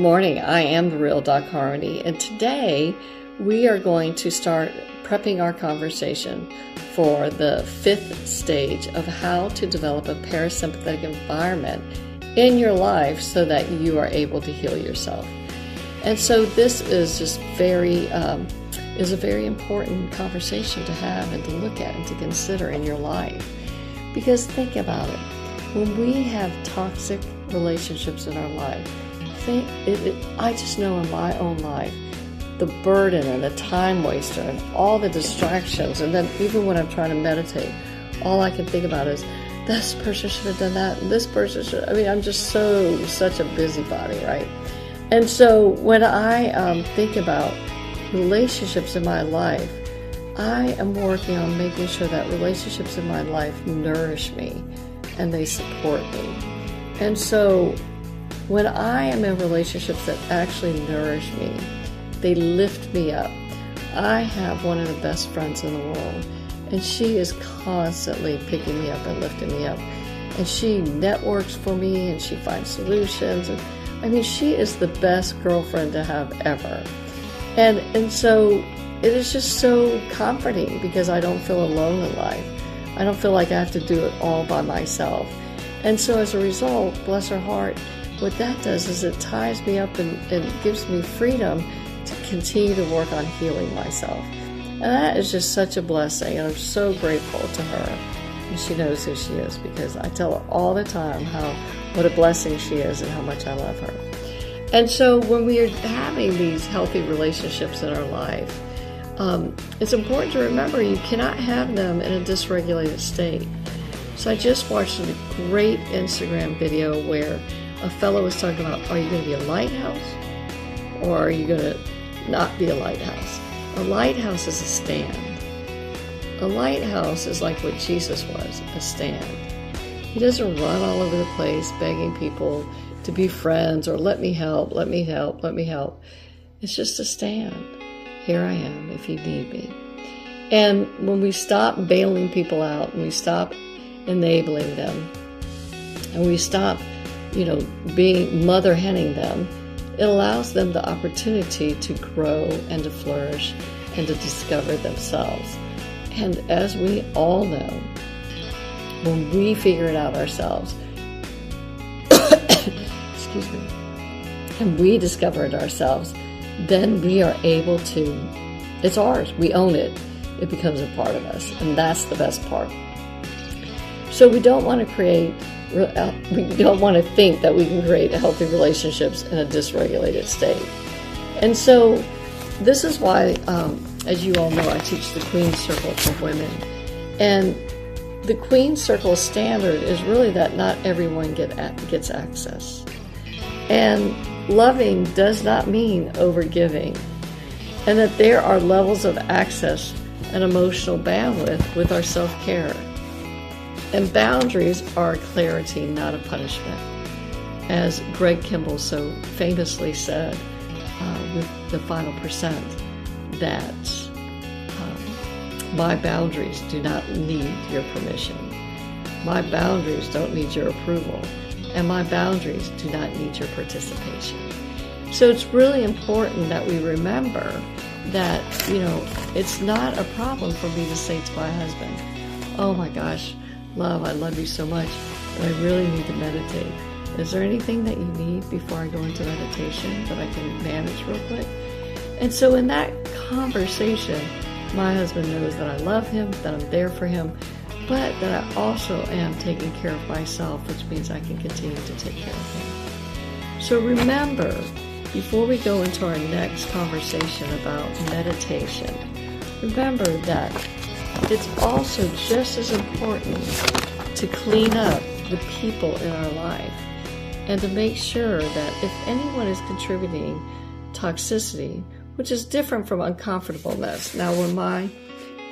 morning. I am the real Doc Harmony, and today we are going to start prepping our conversation for the 5th stage of how to develop a parasympathetic environment in your life so that you are able to heal yourself. And so this is just is a very important conversation to have and to look at and to consider in your life. Because think about it. When we have toxic relationships in our life, I just know in my own life, the burden and the time waster and all the distractions, and then even when I'm trying to meditate, all I can think about is, this person should have done that, and this person should. I'm just such a busybody, right? And so when I think about relationships in my life, I am working on making sure that relationships in my life nourish me and they support me. And so when I am in relationships that actually nourish me, they lift me up. I have one of the best friends in the world, and she is constantly picking me up and lifting me up. And she networks for me, and she finds solutions. And she is the best girlfriend to have ever. And so it is just so comforting because I don't feel alone in life. I don't feel like I have to do it all by myself. And so as a result, bless her heart, what that does is it ties me up and gives me freedom to continue to work on healing myself. And that is just such a blessing, and I'm so grateful to her. And she knows who she is because I tell her all the time what a blessing she is and how much I love her. And so when we are having these healthy relationships in our life, it's important to remember you cannot have them in a dysregulated state. So I just watched a great Instagram video where a fellow was talking about, are you going to be a lighthouse or are you going to not be a lighthouse? A lighthouse is a stand. A lighthouse is like what Jesus was, a stand. He doesn't run all over the place begging people to be friends or let me help, let me help, let me help. It's just a stand. Here I am if you need me. And when we stop bailing people out and we stop enabling them and we stop, being mother henning them, it allows them the opportunity to grow and to flourish and to discover themselves. And as we all know, when we figure it out ourselves, excuse me, and we discover it ourselves, then we are able to, it's ours, we own it, it becomes a part of us, and that's the best part. So we don't want to think that we can create healthy relationships in a dysregulated state. And so this is why, as you all know, I teach the Queen Circle for women. And the Queen Circle standard is really that not everyone gets access. And loving does not mean overgiving. And that there are levels of access and emotional bandwidth with our self-care. And boundaries are clarity, not a punishment. As Greg Kimball so famously said with the final percent, that my boundaries do not need your permission. My boundaries don't need your approval. And my boundaries do not need your participation. So it's really important that we remember that, it's not a problem for me to say to my husband, oh my gosh, love, I love you so much, but I really need to meditate. Is there anything that you need before I go into meditation that I can manage real quick? And so in that conversation, my husband knows that I love him, that I'm there for him, but that I also am taking care of myself, which means I can continue to take care of him. So remember, before we go into our next conversation about meditation, remember that it's also just as important to clean up the people in our life and to make sure that if anyone is contributing toxicity, which is different from uncomfortableness. Now, when my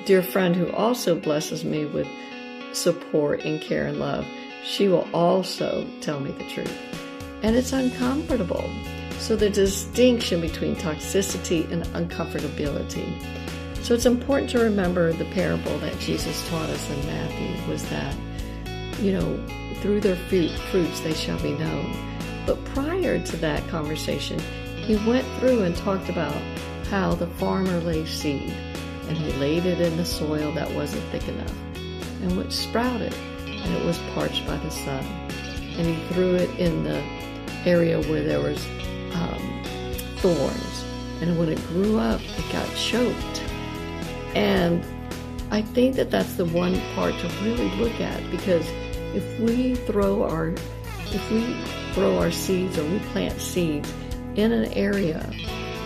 dear friend who also blesses me with support and care and love, she will also tell me the truth. And it's uncomfortable. So the distinction between toxicity and uncomfortability. So it's important to remember the parable that Jesus taught us in Matthew was that, through their fruits they shall be known. But prior prior to that conversation, he went through and talked about how the farmer laid seed, and he laid it in the soil that wasn't thick enough, and which sprouted, and it was parched by the sun. And he threw it in the area where there was thorns, and when it grew up, it got choked. And I think that that's the one part to really look at, because if we throw our seeds, or we plant seeds in an area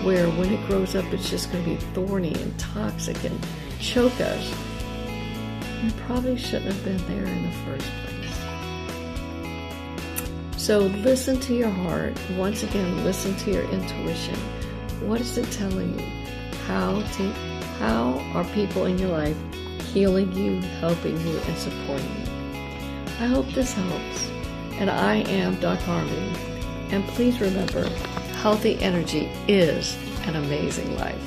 where when it grows up it's just going to be thorny and toxic and choke us, we probably shouldn't have been there in the first place. So listen to your heart. Once again, listen to your intuition. What is it telling you? How are people in your life healing you, helping you, and supporting you? I hope this helps. And I am Doc Harmony. And please remember, healthy energy is an amazing life.